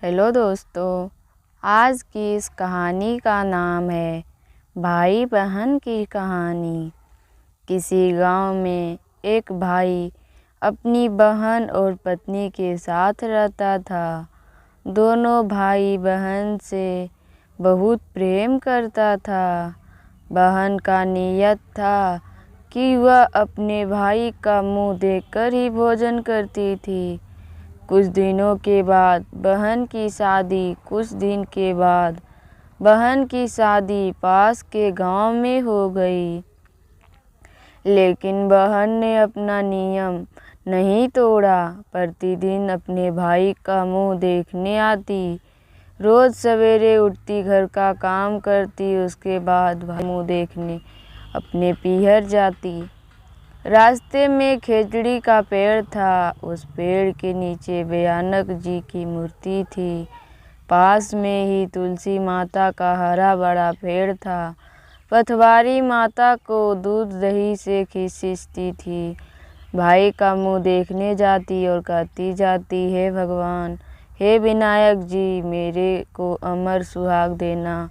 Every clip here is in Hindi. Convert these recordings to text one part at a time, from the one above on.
हेलो दोस्तों। आज की इस कहानी का नाम है भाई बहन की कहानी। किसी गांव में एक भाई अपनी बहन और पत्नी के साथ रहता था। दोनों भाई बहन से बहुत प्रेम करता था। बहन का नियत था कि वह अपने भाई का मुंह देखकर ही भोजन करती थी। कुछ दिनों के बाद बहन की शादी पास के गांव में हो गई। लेकिन बहन ने अपना नियम नहीं तोड़ा। प्रतिदिन अपने भाई का मुंह देखने आती। रोज सवेरे उठती, घर का काम करती, उसके बाद भाई मुंह देखने अपने पीहर जाती। रास्ते में खेजड़ी का पेड़ था। उस पेड़ के नीचे भयानक जी की मूर्ति थी। पास में ही तुलसी माता का हरा बड़ा पेड़ था। पथवारी माता को दूध दही से खींचती थी। भाई का मुंह देखने जाती और कहती जाती, हे भगवान, हे विनायक जी, मेरे को अमर सुहाग देना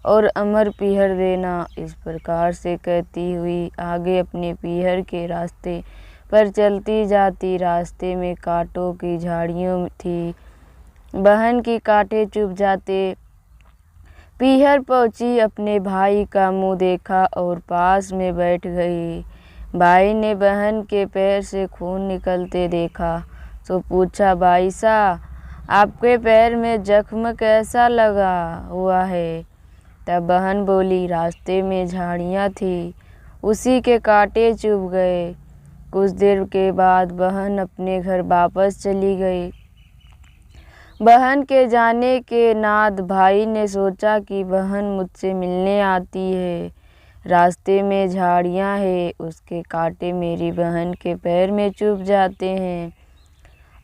और अमर पीहर देना। इस प्रकार से कहती हुई आगे अपने पीहर के रास्ते पर चलती जाती। रास्ते में कांटों की झाड़ियाँ थी। बहन की कांटे चुभ जाते। पीहर पहुंची, अपने भाई का मुंह देखा और पास में बैठ गई। भाई ने बहन के पैर से खून निकलते देखा तो पूछा, भाई साहब, आपके पैर में जख्म कैसा लगा हुआ है? तब बहन बोली, रास्ते में झाड़ियाँ थी, उसी के कांटे चुभ गए। कुछ देर के बाद बहन अपने घर वापस चली गई। बहन के जाने के बाद भाई ने सोचा कि बहन मुझसे मिलने आती है। रास्ते में झाड़ियाँ है, उसके कांटे मेरी बहन के पैर में चुभ जाते हैं।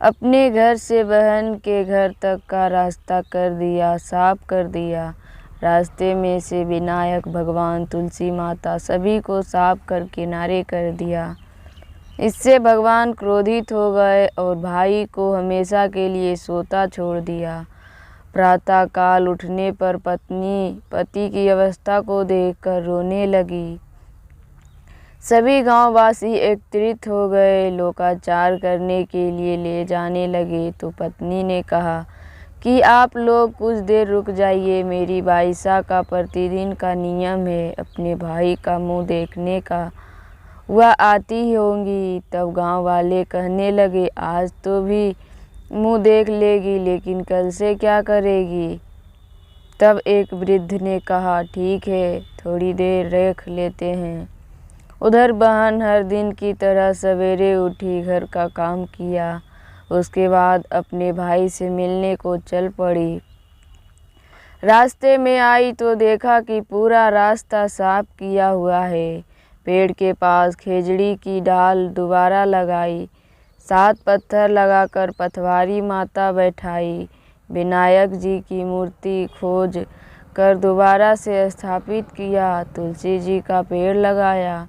अपने घर से बहन के घर तक का रास्ता साफ कर दिया। रास्ते में से विनायक भगवान, तुलसी माता सभी को साफ कर किनारे कर दिया। इससे भगवान क्रोधित हो गए और भाई को हमेशा के लिए सोता छोड़ दिया। प्रातः काल उठने पर पत्नी पति की अवस्था को देखकर रोने लगी। सभी गांववासी एकत्रित हो गए, लोकाचार करने के लिए ले जाने लगे। तो पत्नी ने कहा कि आप लोग कुछ देर रुक जाइए, मेरी बाईसा का प्रतिदिन का नियम है अपने भाई का मुंह देखने का, वह आती ही होंगी। तब गांव वाले कहने लगे, आज तो भी मुंह देख लेगी, लेकिन कल से क्या करेगी? तब एक वृद्ध ने कहा, ठीक है, थोड़ी देर रख लेते हैं। उधर बहन हर दिन की तरह सवेरे उठी, घर का काम किया, उसके बाद अपने भाई से मिलने को चल पड़ी। रास्ते में आई तो देखा कि पूरा रास्ता साफ किया हुआ है। पेड़ के पास खेजड़ी की डाल दोबारा लगाई, 7 पत्थर लगाकर पथवारी माता बैठाई, विनायक जी की मूर्ति खोज कर दोबारा से स्थापित किया, तुलसी जी का पेड़ लगाया।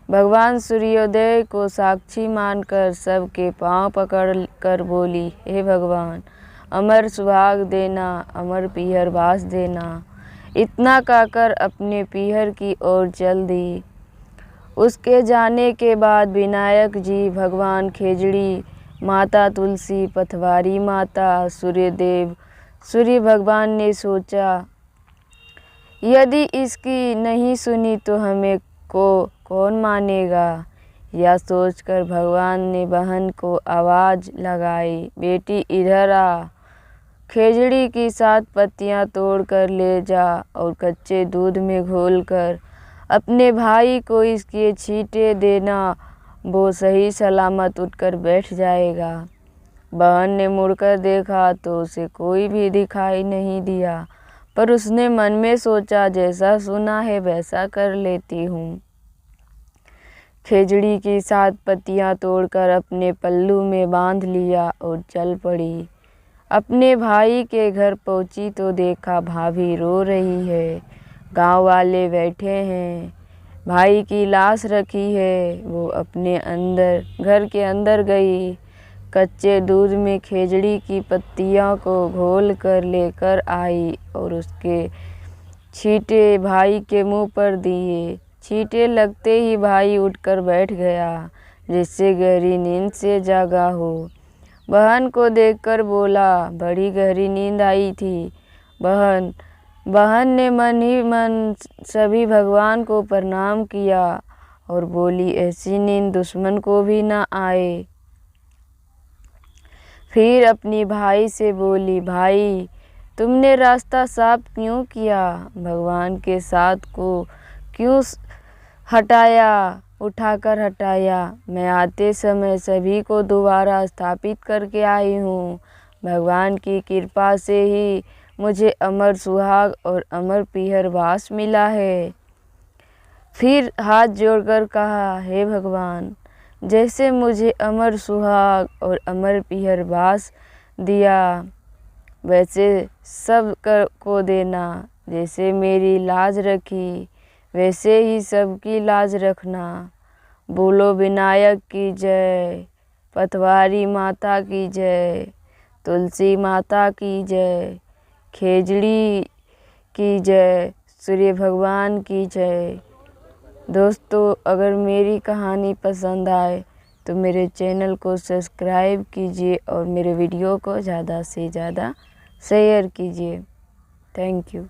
भगवान सूर्योदय को साक्षी मानकर सबके पांव पकड़ कर बोली, हे भगवान, अमर सुहाग देना, अमर पीहर बास देना। इतना कहकर अपने पीहर की ओर चल दी। उसके जाने के बाद विनायक जी, भगवान खेजड़ी, माता तुलसी, पथवारी माता, सूर्यदेव, सूर्य भगवान ने सोचा, यदि इसकी नहीं सुनी तो हमें को कौन मानेगा। यह सोचकर भगवान ने बहन को आवाज़ लगाई, बेटी इधर आ, खेजड़ी की 7 पत्तियां तोड़कर ले जा और कच्चे दूध में घोलकर अपने भाई को इसके छींटे देना, वो सही सलामत उठकर बैठ जाएगा। बहन ने मुड़कर देखा तो उसे कोई भी दिखाई नहीं दिया, पर उसने मन में सोचा, जैसा सुना है वैसा कर लेती हूँ। खेजड़ी की 7 पत्तियां तोड़कर अपने पल्लू में बांध लिया और चल पड़ी। अपने भाई के घर पहुंची तो देखा भाभी रो रही है, गांव वाले बैठे हैं, भाई की लाश रखी है। वो अपने घर के अंदर गई, कच्चे दूध में खेजड़ी की पत्तियों को घोल कर लेकर आई और उसके छींटे भाई के मुंह पर दिए। छींटे लगते ही भाई उठकर बैठ गया, जिससे गहरी नींद से जागा हो। बहन को देखकर बोला, बड़ी गहरी नींद आई थी। बहन ने मन ही मन सभी भगवान को प्रणाम किया और बोली, ऐसी नींद दुश्मन को भी ना आए। फिर अपनी भाई से बोली, भाई तुमने रास्ता साफ क्यों किया? भगवान के साथ को क्यों उठाकर हटाया? मैं आते समय सभी को दोबारा स्थापित करके आई हूँ। भगवान की कृपा से ही मुझे अमर सुहाग और अमर पीहर वास मिला है। फिर हाथ जोड़कर कहा, हे भगवान, जैसे मुझे अमर सुहाग और अमर पीहर वास दिया, वैसे सब को देना। जैसे मेरी लाज रखी, वैसे ही सबकी लाज रखना। बोलो विनायक की जय, पतवारी माता की जय, तुलसी माता की जय, खेजड़ी की जय, सूर्य भगवान की जय। दोस्तों, अगर मेरी कहानी पसंद आए तो मेरे चैनल को सब्सक्राइब कीजिए और मेरे वीडियो को ज़्यादा से ज़्यादा शेयर कीजिए। Thank you.